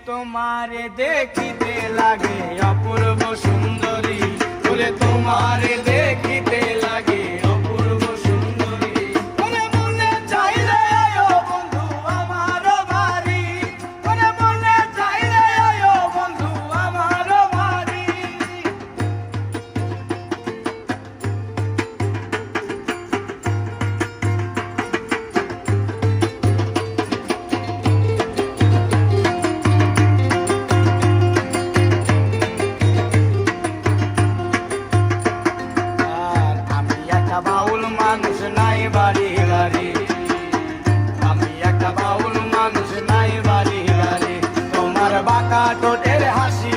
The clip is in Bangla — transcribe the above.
তোমারে দেখিতে লাগে অপূর্ব সুন্দরী, ওরে তোমারে দেখিতে লাগে অপূর্ব সুন্দরী। ওরে মনে চাইলে আয়ো বন্ধু আমার বাড়ি, ওরে মনে চাইলে আয়ো বন্ধু আমার বাড়ি। বাউল মানুষ নাই বাড়ি গাড়ি, আমি একটা বাউল মানুষ নাই বাড়ি গাড়ি। তোমার বাঁকা ঠোঁটের হাসি